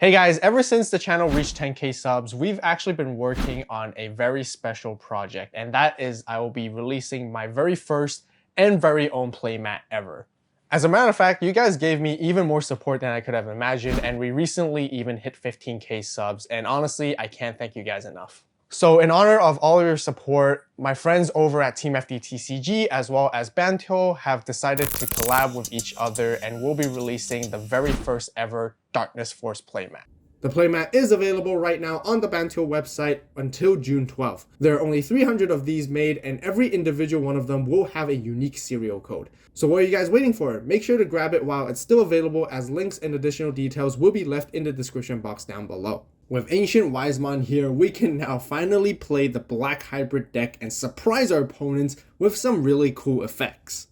Hey guys, ever since the channel reached 10k subs, we've actually been working on a very special project, and that is I will be releasing my very first and very own playmat ever. As a matter of fact, you guys gave me even more support than I could have imagined, and we recently even hit 15k subs, and honestly, I can't thank you guys enough. So in honor of all of your support, my friends over at Team FDTCG as well as Bantyo have decided to collab with each other, and we'll be releasing the very first ever Darkness Force playmat. The playmat is available right now on the Bantyo website until June 12th. There are only 300 of these made, and every individual one of them will have a unique serial code. So what are you guys waiting for? Make sure to grab it while it's still available, as links and additional details will be left in the description box down below. With AncientWisemon here, we can now finally play the Black Hybrid deck and surprise our opponents with some really cool effects.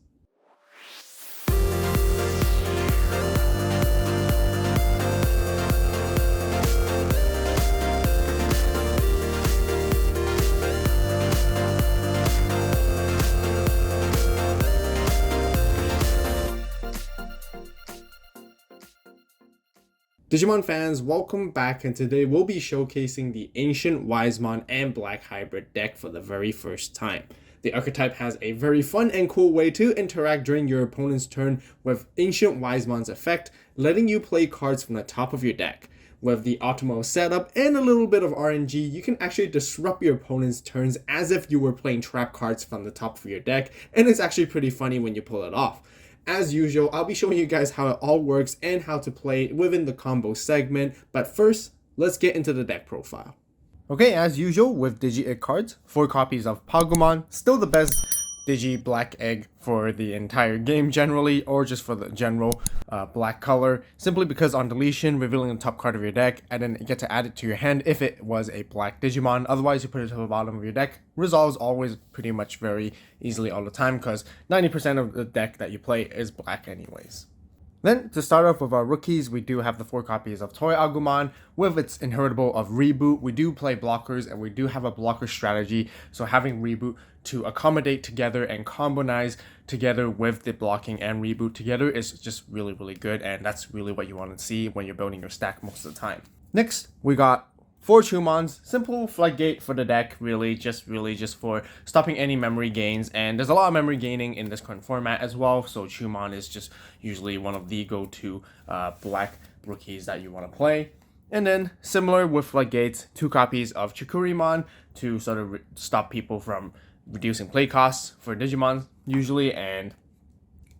Digimon fans, welcome back, and today we'll be showcasing the AncientWisemon and Black Hybrid deck for the very first time. The archetype has a very fun and cool way to interact during your opponent's turn with AncientWisemon's effect, letting you play cards from the top of your deck. With the optimal setup and a little bit of RNG, you can actually disrupt your opponent's turns as if you were playing trap cards from the top of your deck, and it's actually pretty funny when you pull it off. As usual, I'll be showing you guys how it all works and how to play within the combo segment, but first, let's get into the deck profile. Okay, as usual with Digi-egg cards, 4 copies of Pagumon, still the best Digi Black Egg for the entire game generally, or just for the general black color, simply because on deletion, revealing the top card of your deck, and then you get to add it to your hand if it was a black Digimon. Otherwise, you put it to the bottom of your deck. Resolves always pretty much very easily all the time, because 90% of the deck that you play is black anyways. Then, to start off with our rookies, we do have the 4 copies of Toy Agumon with its inheritable of Reboot. We do play blockers, and we do have a blocker strategy, so having Reboot to accommodate together and combinize together with the blocking and Reboot together is just really, really good, and that's really what you want to see when you're building your stack most of the time. Next, we got 4 Chumons, simple floodgate for the deck, really just for stopping any memory gains, and there's a lot of memory gaining in this current format as well, so Chumon is just usually one of the go-to black rookies that you want to play. And then, similar with floodgates, 2 copies of Mercurymon to sort of stop people from reducing play costs for Digimon usually, and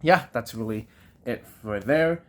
yeah, that's really it for there.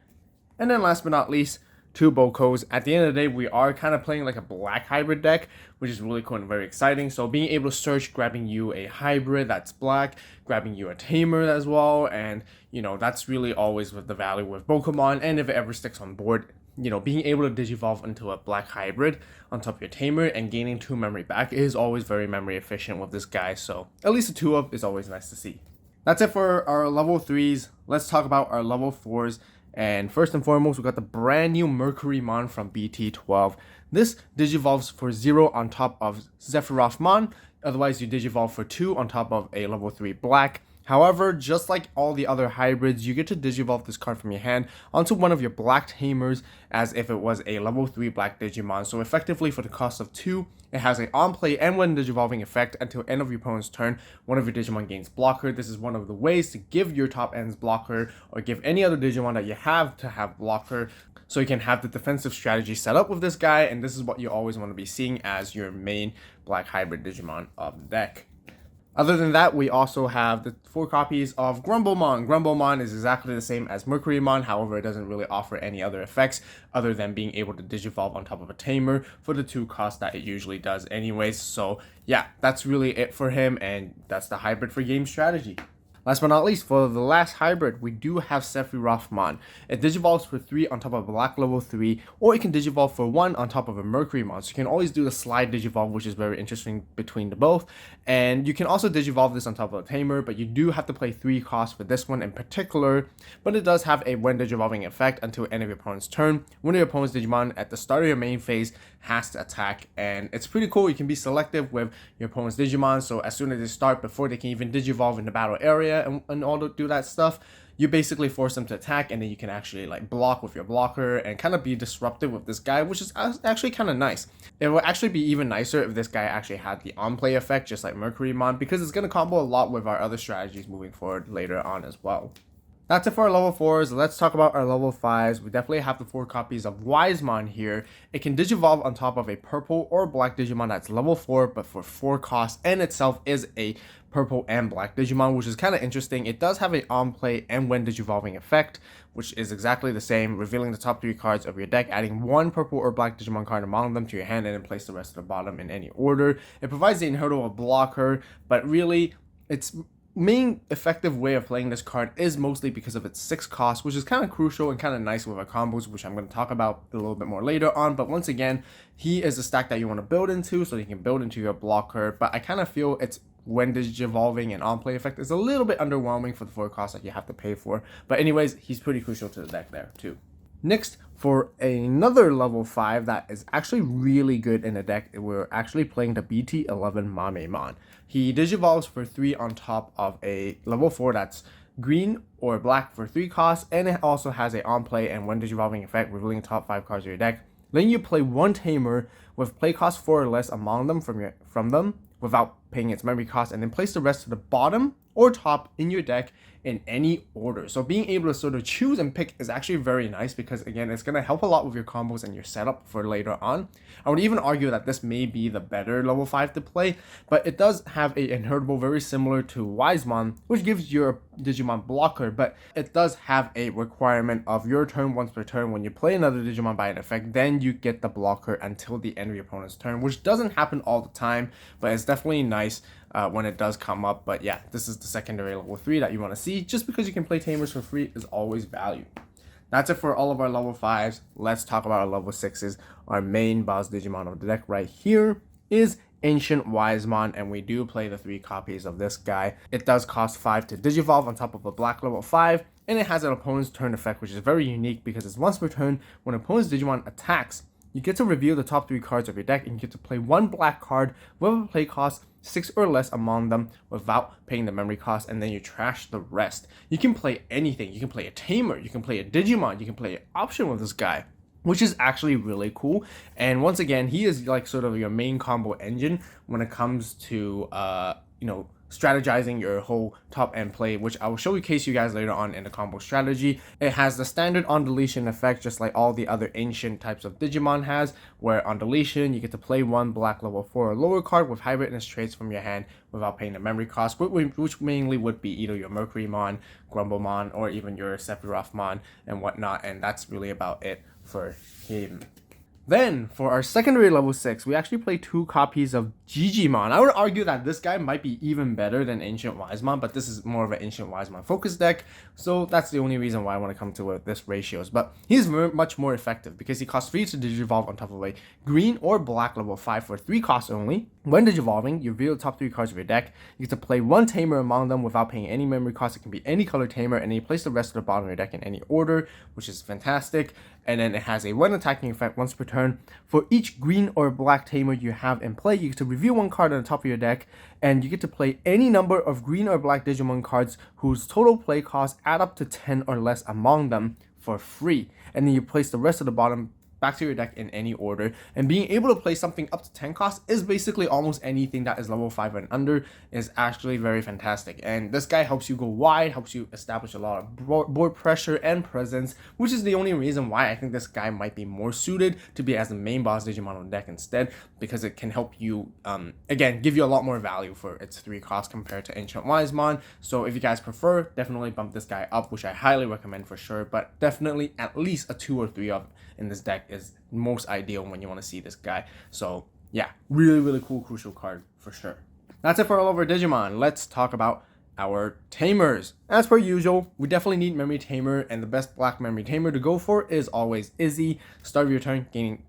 And then last but not least, 2 Bokos. At the end of the day, we are kind of playing like a Black Hybrid deck, which is really cool and very exciting. So being able to search, grabbing you a hybrid that's black, grabbing you a Tamer as well, and you know, that's really always with the value with Pokemon, and if it ever sticks on board, you know, being able to digivolve into a black hybrid on top of your Tamer and gaining 2 memory back is always very memory efficient with this guy, so at least a 2-up is always nice to see. That's it for our level 3s. Let's talk about our level 4s. And first and foremost, we got the brand new Mercurymon from BT12. This digivolves for 0 on top of Sephirothmon. Otherwise, you digivolve for 2 on top of a level 3 black. However, just like all the other hybrids, you get to digivolve this card from your hand onto one of your black Tamers as if it was a level 3 black Digimon. So effectively, for the cost of 2, it has an on-play and when digivolving effect until end of your opponent's turn. One of your Digimon gains blocker. This is one of the ways to give your top ends blocker, or give any other Digimon that you have to have blocker, so you can have the defensive strategy set up with this guy, and this is what you always want to be seeing as your main black hybrid Digimon of the deck. Other than that, we also have the 4 copies of Grumblemon. Grumblemon is exactly the same as Mercurymon, however, it doesn't really offer any other effects other than being able to digivolve on top of a Tamer for the 2 costs that it usually does anyways. So yeah, that's really it for him, and that's the hybrid for game strategy. Last but not least, for the last hybrid, we do have Sephirothmon. It digivolves for 3 on top of a black level 3, or it can digivolve for 1 on top of a Mercurymon. So you can always do the slide digivolve, which is very interesting between the both. And you can also digivolve this on top of a Tamer, but you do have to play 3 costs for this one in particular. But it does have a when digivolving effect until end of your opponent's turn. One of your opponent's Digimon at the start of your main phase has to attack, and it's pretty cool. You can be selective with your opponent's Digimon, so as soon as they start, before they can even digivolve in the battle area and all to do that stuff, you basically force them to attack, and then you can actually like block with your blocker and kind of be disruptive with this guy, which is actually kind of nice. It would actually be even nicer if this guy actually had the on-play effect, just like Mercurymon, because it's going to combo a lot with our other strategies moving forward later on as well. That's it for our level 4s. Let's talk about our level 5s. We definitely have the 4 copies of Wisemon here. It can Digivolve on top of a purple or black Digimon that's level 4, but for 4 costs, and itself is a purple and black Digimon, which is kind of interesting. It does have an on-play and when Digivolving effect, which is exactly the same, revealing the top 3 cards of your deck, adding 1 purple or black Digimon card among them to your hand, and then place the rest of the bottom in any order. It provides the inheritable blocker, but really, it's main effective way of playing this card is mostly because of its 6 cost, which is kind of crucial and kind of nice with our combos, which I'm going to talk about a little bit more later on. But once again, he is a stack that you want to build into, so you can build into your blocker. But I kind of feel it's when Digivolving and on-play effect is a little bit underwhelming for the 4 costs that you have to pay for. But anyways, he's pretty crucial to the deck there too. Next, for another level 5 that is actually really good in the deck, we're actually playing the BT11 Mamemon. He Digivolves for 3 on top of a level 4 that's green or black for 3 costs, and it also has a on-play and when Digivolving effect, revealing top 5 cards of your deck. Then you play 1 Tamer with play cost 4 or less among them from them without paying its memory cost, and then place the rest to the bottom or top in your deck in any order. So being able to sort of choose and pick is actually very nice, because again, it's going to help a lot with your combos and your setup for later on. I would even argue that this may be the better level 5 to play, but it does have a inheritable very similar to Wisemon, which gives your Digimon blocker, but it does have a requirement of your turn once per turn. When you play another Digimon by an effect, then you get the blocker until the end of your opponent's turn, which doesn't happen all the time, but it's definitely nice when it does come up. But yeah, this is the secondary level 3 that you want to see. Just because you can play Tamers for free is always value. That's it for all of our level 5s. Let's talk about our level 6s. Our main boss Digimon of the deck right here is AncientWisemon, and we do play the 3 copies of this guy. It does cost 5 to Digivolve on top of a black level 5, and it has an opponent's turn effect, which is very unique because it's once per turn. When an opponent's Digimon attacks, you get to reveal the top 3 cards of your deck, and you get to play 1 black card with a play cost 6 or less among them without paying the memory cost, and then you trash the rest. You can play anything. You can play a Tamer, you can play a Digimon, you can play an option with this guy, which is actually really cool. And once again, he is like sort of your main combo engine when it comes to strategizing your whole top end play, which I will showcase you guys later on in the combo strategy. It has the standard on deletion effect, just like all the other ancient types of Digimon has, where on deletion you get to play 1 black level 4 or lower card with hybridness traits from your hand without paying the memory cost, which mainly would be either your Mercurymon, Grumblemon, or even your Sephirothmon and whatnot, and that's really about it for him. Then, for our secondary level 6, we actually play 2 copies of Jijimon. I would argue that this guy might be even better than AncientWisemon, but this is more of an AncientWisemon focus deck, so that's the only reason why I want to come to this ratios. But he's much more effective because he costs 3 to Digivolve on top of a green or black level 5 for 3 costs only. When Digivolving, you reveal the top 3 cards of your deck. You get to play 1 Tamer among them without paying any memory cost. It can be any color Tamer, and then you place the rest of the bottom of your deck in any order, which is fantastic. And then it has a when attacking effect once per turn. For each green or black Tamer you have in play, you get to reveal 1 card on the top of your deck, and you get to play any number of green or black Digimon cards whose total play costs add up to 10 or less among them for free. And then you place the rest of the bottom back to your deck in any order. And being able to play something up to 10 costs is basically almost anything that is level 5 and under is actually very fantastic. And this guy helps you go wide, helps you establish a lot of board pressure and presence, which is the only reason why I think this guy might be more suited to be as the main boss Digimon on the deck instead, because it can help you, again, give you a lot more value for its 3 costs compared to AncientWisemon. So if you guys prefer, definitely bump this guy up, which I highly recommend for sure, but definitely at least a 2 or 3 of in this deck is most ideal when you want to see this guy. So yeah, really cool crucial card for sure. That's it for all of our Digimon. Let's talk about our Tamers. As per usual, we definitely need Memory Tamer, and the best black Memory Tamer to go for is always Izzy. Start of your turn, gaining,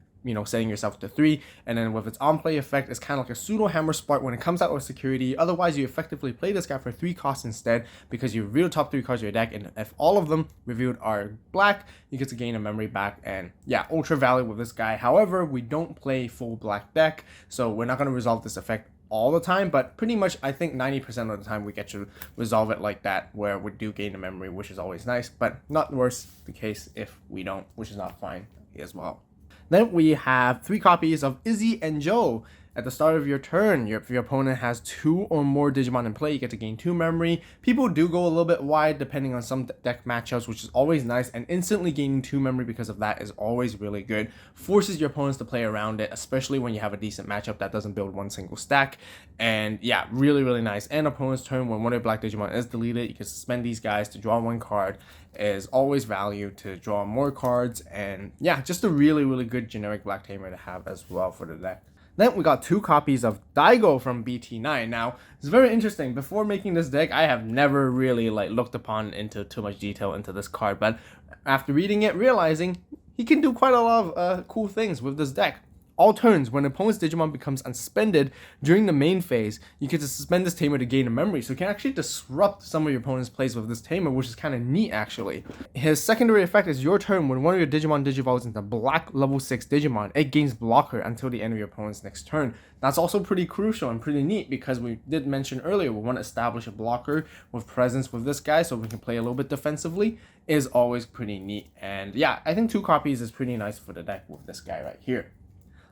setting yourself to 3, and then with its on-play effect, it's kind of like a pseudo hammer spark when it comes out with security. Otherwise, you effectively play this guy for 3 costs instead, because you reveal the top 3 cards of your deck, and if all of them revealed are black, you get to gain a memory back, and yeah, ultra value with this guy. However, we don't play full black deck, so we're not going to resolve this effect all the time, but pretty much I think 90% of the time we get to resolve it like that, where we do gain a memory, which is always nice, but not worse the case if we don't, which is not fine as well. Then we have 3 copies of Izzy and Joe. At the start of your turn, if your opponent has 2 or more Digimon in play, you get to gain 2 memory. People do go a little bit wide depending on some deck matchups, which is always nice, and instantly gaining 2 memory because of that is always really good. Forces your opponents to play around it, especially when you have a decent matchup that doesn't build one single stack. And yeah, really, really nice. And opponent's turn, when one of your black Digimon is deleted, you can suspend these guys to draw 1 card. Is always value to draw more cards, and yeah, just a really, really good generic black Tamer to have as well for the deck. Then we got 2 copies of Daigo from BT9. Now, it's very interesting. Before making this deck, I have never really looked upon into too much detail into this card, but after reading it, realizing he can do quite a lot of cool things with this deck. All turns, when an opponent's Digimon becomes unsuspended during the main phase, you get to suspend this Tamer to gain a memory. So you can actually disrupt some of your opponent's plays with this Tamer, which is kind of neat actually. His secondary effect is your turn, when one of your Digimon digivolves into Black level 6 Digimon, it gains blocker until the end of your opponent's next turn. That's also pretty crucial and pretty neat, because we did mention earlier we want to establish a blocker with presence with this guy so we can play a little bit defensively. Is always pretty neat. And yeah, I think 2 copies is pretty nice for the deck with this guy right here.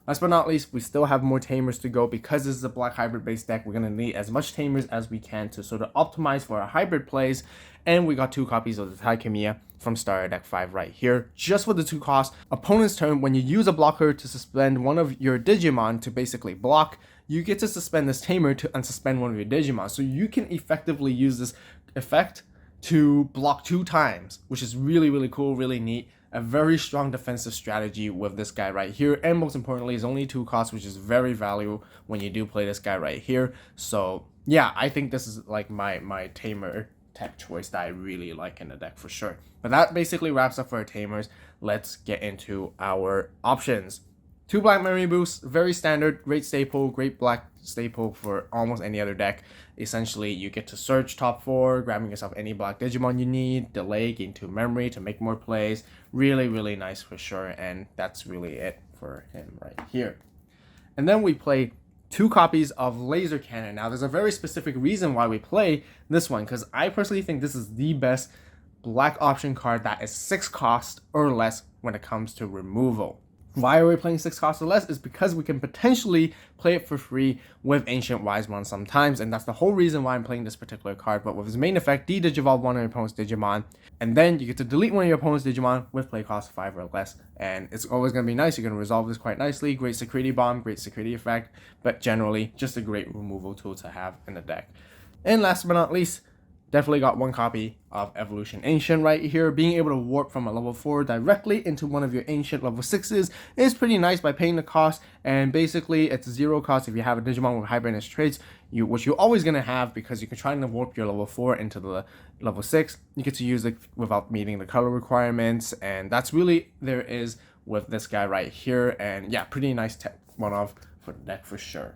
Last but not least, we still have more Tamers to go. Because this is a Black Hybrid based deck, we're going to need as much Tamers as we can to sort of optimize for our hybrid plays. And we got 2 copies of the Taikamiya from Starter Deck 5 right here, just for the 2 costs. Opponent's turn, when you use a blocker to suspend one of your Digimon to basically block, you get to suspend this Tamer to unsuspend one of your Digimon. So you can effectively use this effect to block 2 times, which is really, really cool, really neat. A very strong defensive strategy with this guy right here, and most importantly, is only 2 costs, which is very valuable when you do play this guy right here. So yeah, I think this is like my Tamer tech choice that I really like in the deck for sure. But that basically wraps up for our Tamers. Let's get into our options. 2 black memory boosts, very standard, great staple, great black staple for almost any other deck. Essentially, you get to search top 4, grabbing yourself any black Digimon you need, delay, gain 2 memory to make more plays. Really, really nice for sure, and that's really it for him right here. And then we play 2 copies of Laser Cannon. Now, there's a very specific reason why we play this one, because I personally think this is the best black option card that is 6 cost or less when it comes to removal. Why are we playing 6 costs or less? Is because we can potentially play it for free with AncientWisemon sometimes, and that's the whole reason why I'm playing this particular card. But with his main effect, de-digivolve one of your opponent's Digimon, and then you get to delete one of your opponent's Digimon with play cost 5 or less, and it's always going to be nice. You're going to resolve this quite nicely. Great security bomb, great security effect, but generally just a great removal tool to have in the deck. And last but not least, definitely got 1 copy of Evolution Ancient right here. Being able to warp from a level 4 directly into one of your Ancient level 6s is pretty nice by paying the cost, and basically it's 0 cost if you have a Digimon with hybrid traits, which you're always going to have because you can try to warp your level 4 into the level 6. You get to use it without meeting the color requirements, and that's really there is with this guy right here. And yeah, pretty nice one-off for the deck for sure.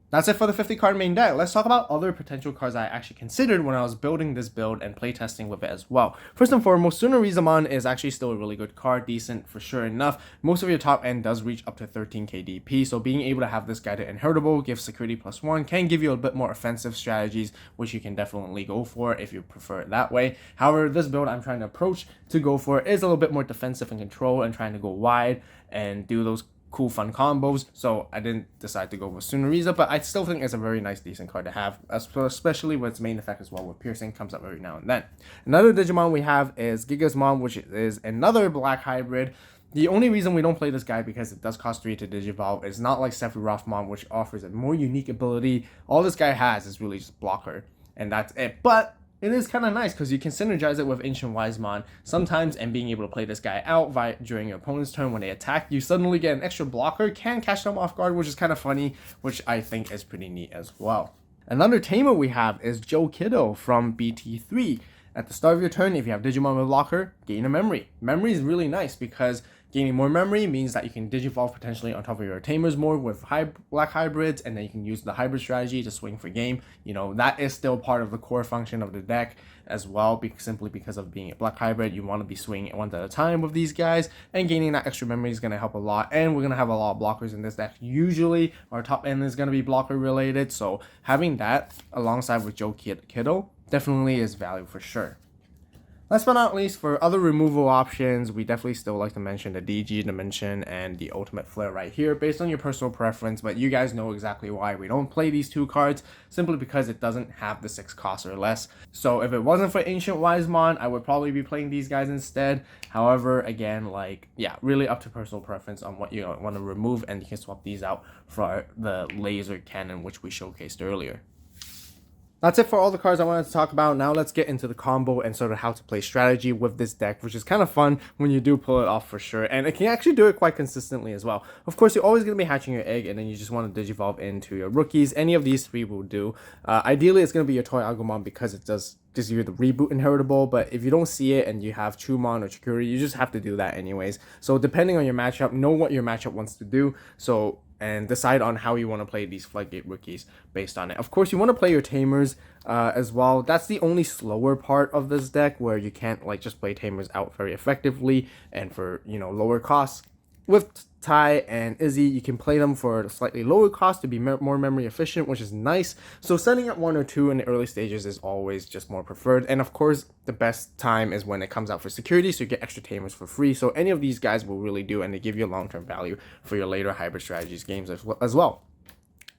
That's it for the 50 card main deck. Let's talk about other potential cards I actually considered when I was building this build and playtesting with it as well. First and foremost, Mercurymon is actually still a really good card, decent for sure enough. Most of your top end does reach up to 13k DP, so being able to have this guy to inheritable, give security +1, can give you a bit more offensive strategies, which you can definitely go for if you prefer it that way. However, this build I'm trying to approach to go for is a little bit more defensive and control and trying to go wide and do those cool fun combos, so I didn't decide to go with Sunariza, but I still think it's a very nice decent card to have, especially with its main effect as well, with piercing comes up every now and then. Another Digimon we have is Gigasmon, which is another black hybrid. The only reason we don't play this guy because it does cost 3 to digivolve. It's not like Sephirothmon, which offers a more unique ability. All this guy has is really just blocker, and that's it. But it is kind of nice because you can synergize it with AncientWisemon sometimes, and being able to play this guy out during your opponent's turn when they attack, you suddenly get an extra blocker, can catch them off guard, which is kind of funny, which I think is pretty neat as well. Another Tamer we have is Joe Kiddo from BT3. At the start of your turn, if you have Digimon with blocker, gain a memory. Memory is really nice because Gaining more memory means that you can digivolve potentially on top of your Tamers more with Black Hybrids, and then you can use the hybrid strategy to swing for game. You know, that is still part of the core function of the deck as well, simply because of being a Black Hybrid. You want to be swinging one at a time with these guys, and gaining that extra memory is going to help a lot. And we're going to have a lot of blockers in this deck. Usually our top end is going to be blocker related, so having that alongside with Joe Kiddo definitely is value for sure. Last but not least, for other removal options, we definitely still like to mention the DG Dimension and the Ultimate Flare right here, based on your personal preference, but you guys know exactly why we don't play these two cards, simply because it doesn't have the 6 cost or less. So if it wasn't for AncientWisemon, I would probably be playing these guys instead. However, again, like, yeah, really up to personal preference on what you want to remove, and you can swap these out for the laser cannon, which we showcased earlier. That's it for all the cards I wanted to talk about. Now let's get into the combo and sort of how to play strategy with this deck, which is kind of fun when you do pull it off for sure. And it can actually do it quite consistently as well. Of course, you're always going to be hatching your egg, and then you just want to digivolve into your rookies. Any of these 3 will do. Ideally, it's going to be your Toy Agumon because it gives you the reboot inheritable, but if you don't see it and you have Chumon or Chikuri, you just have to do that anyways. So depending on your matchup, know what your matchup wants to do. And decide on how you want to play these Floodgate rookies based on it. Of course, you want to play your Tamers as well. That's the only slower part of this deck, where you can't like just play Tamers out very effectively and for, you know, lower costs. With Tai and Izzy, you can play them for a slightly lower cost to be more memory efficient, which is nice. So setting up 1 or 2 in the early stages is always just more preferred. And of course, the best time is when it comes out for security, so you get extra Tamers for free. So any of these guys will really do, and they give you long-term value for your later hybrid strategies games as well.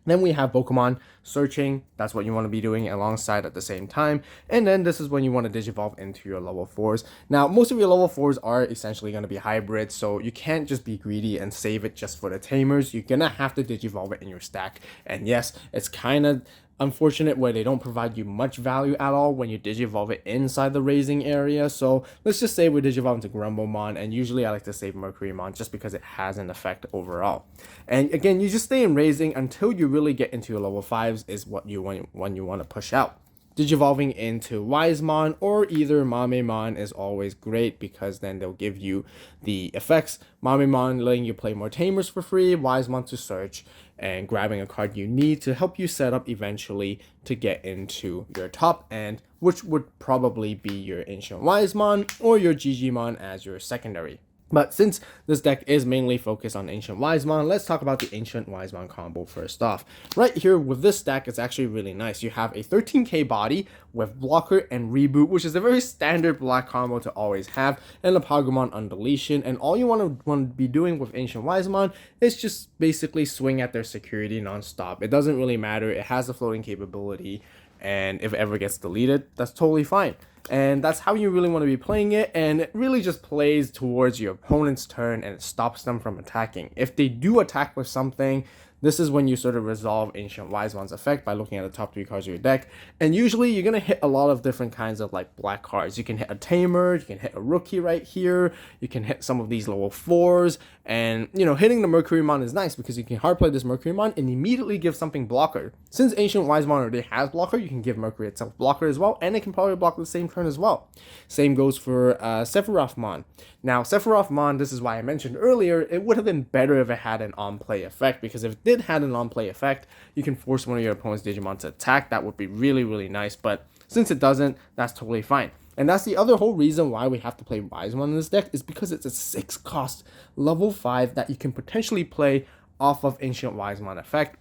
Then we have Pokemon searching. That's what you want to be doing alongside at the same time. And then this is when you want to digivolve into your level 4s. Now, most of your level 4s are essentially going to be hybrids, so you can't just be greedy and save it just for the Tamers. You're going to have to digivolve it in your stack. And yes, it's kind of unfortunate where they don't provide you much value at all when you digivolve it inside the raising area. So let's just say we digivolve into Grumblemon, and usually I like to save Mercurymon just because it has an effect overall. And again, you just stay in raising until you really get into your level 5s is what you want to push out. Digivolving into Wisemon or either Mamemon is always great, because then they'll give you the effects. Mamemon letting you play more Tamers for free, Wisemon to search, and grabbing a card you need to help you set up eventually to get into your top end, which would probably be your AncientWisemon or your Jijimon as your secondary. But since this deck is mainly focused on AncientWisemon, let's talk about the AncientWisemon combo first off. Right here with this deck, it's actually really nice. You have a 13k body with blocker and reboot, which is a very standard black combo to always have, and a Pagumon on deletion. And all you want to be doing with AncientWisemon is just basically swing at their security non-stop. It doesn't really matter. It has the floating capability, and if it ever gets deleted, that's totally fine. And that's how you really want to be playing it, and it really just plays towards your opponent's turn and it stops them from attacking. If they do attack with something, this is when you sort of resolve AncientWisemon's effect by looking at the top 3 cards of your deck. And usually you're going to hit a lot of different kinds of like black cards. You can hit a Tamer, you can hit a rookie right here, you can hit some of these level 4s, and you know, hitting the Mercurymon is nice because you can hard play this Mercurymon and immediately give something blocker. Since AncientWisemon already has blocker, you can give Mercury itself blocker as well, and it can probably block the same turn as well. Same goes for Sephirothmon. Now, Sephirothmon, this is why I mentioned earlier, it would have been better if it had an on-play effect, because if it did have an on-play effect, you can force one of your opponent's Digimon to attack. That would be really, really nice, but since it doesn't, that's totally fine. And that's the other whole reason why we have to play Wisemon in this deck, is because it's a 6 cost level 5 that you can potentially play off of AncientWisemon effect.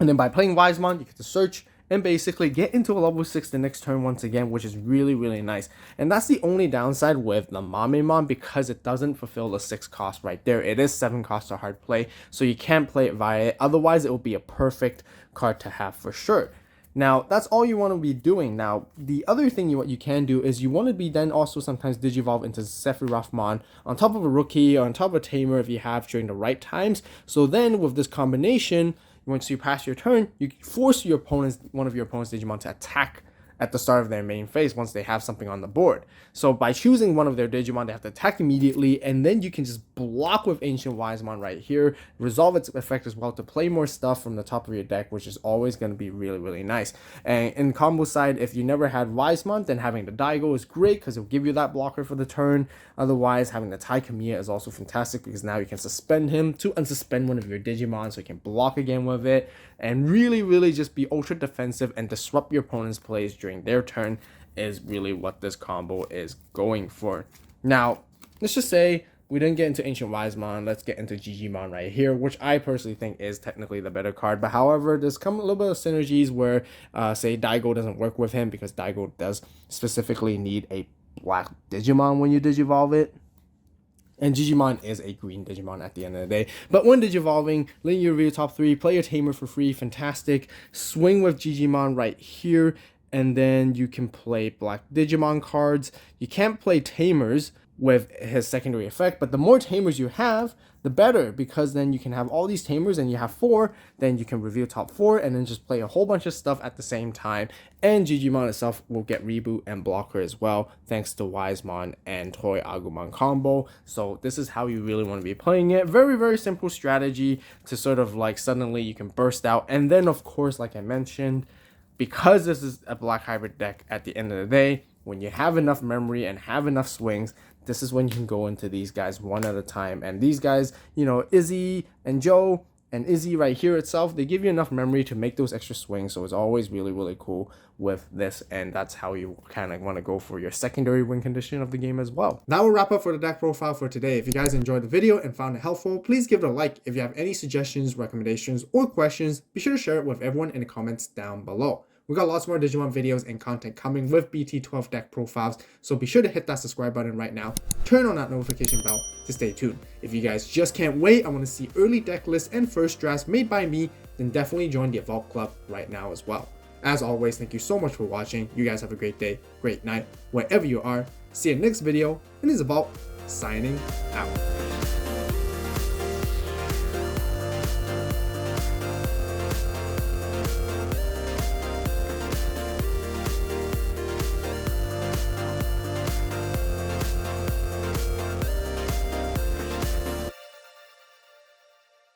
And then by playing Wisemon, you get to search and basically get into a level 6 the next turn once again, which is really, really nice. And that's the only downside with the Mamemon, because it doesn't fulfill the 6 cost right there. It is 7 cost to hard play, so you can't play it via it. Otherwise, it will be a perfect card to have for sure. Now, that's all you want to be doing. Now, the other thing what you can do is you want to be then also sometimes digivolve into Sephirothmon on top of a rookie or on top of a Tamer if you have during the right times. So then with this combination, once you pass your turn, you force your opponent's one of your opponent's Digimon to attack at the start of their main phase once they have something on the board. So by choosing one of their Digimon, they have to attack immediately, and then you can just block with AncientWisemon right here, resolve its effect as well to play more stuff from the top of your deck, which is always going to be really, really nice. And in combo side, if you never had Wisemon, then having the Daigo is great because it'll give you that blocker for the turn. Otherwise, having the Taikamiya is also fantastic because now you can suspend him to unsuspend one of your Digimon so you can block again with it, and really just be ultra defensive and disrupt your opponent's plays during their turn is really what this combo is going for. Now, let's just say we didn't get into AncientWisemon. Let's get into Jijimon right here, which I personally think is technically the better card. But however, there's come a little bit of synergies where, say, Daigo doesn't work with him because Daigo does specifically need a black Digimon when you Digivolve it. And Jijimon is a green Digimon at the end of the day. But when Digivolving, linear reveal top 3, play your Tamer for free, fantastic. Swing with Jijimon right here, and then you can play black Digimon cards. You can't play Tamers with his secondary effect, but the more Tamers you have, the better, because then you can have all these Tamers and you have 4, then you can reveal top 4 and then just play a whole bunch of stuff at the same time, and Jijimon itself will get reboot and blocker as well thanks to Wisemon and Toy Agumon combo. So this is how you really want to be playing it. Very simple strategy to sort of like suddenly you can burst out, and then of course, like I mentioned, because this is a black hybrid deck at the end of the day, when you have enough memory and have enough swings, this is when you can go into these guys one at a time. And these guys, you know, Izzy and Joe and Izzy right here itself, they give you enough memory to make those extra swings. So it's always really cool with this. And that's how you kind of want to go for your secondary win condition of the game as well. That will wrap up for the deck profile for today. If you guys enjoyed the video and found it helpful, please give it a like. If you have any suggestions, recommendations, or questions, be sure to share it with everyone in the comments down below. We got lots more Digimon videos and content coming with BT12 deck profiles, so be sure to hit that subscribe button right now. Turn on that notification bell to stay tuned. If you guys just can't wait, I want to see early deck lists and first drafts made by me, then definitely join the Avault Club right now as well. As always, thank you so much for watching. You guys have a great day, great night, wherever you are. See you next video, and it's Avault signing out.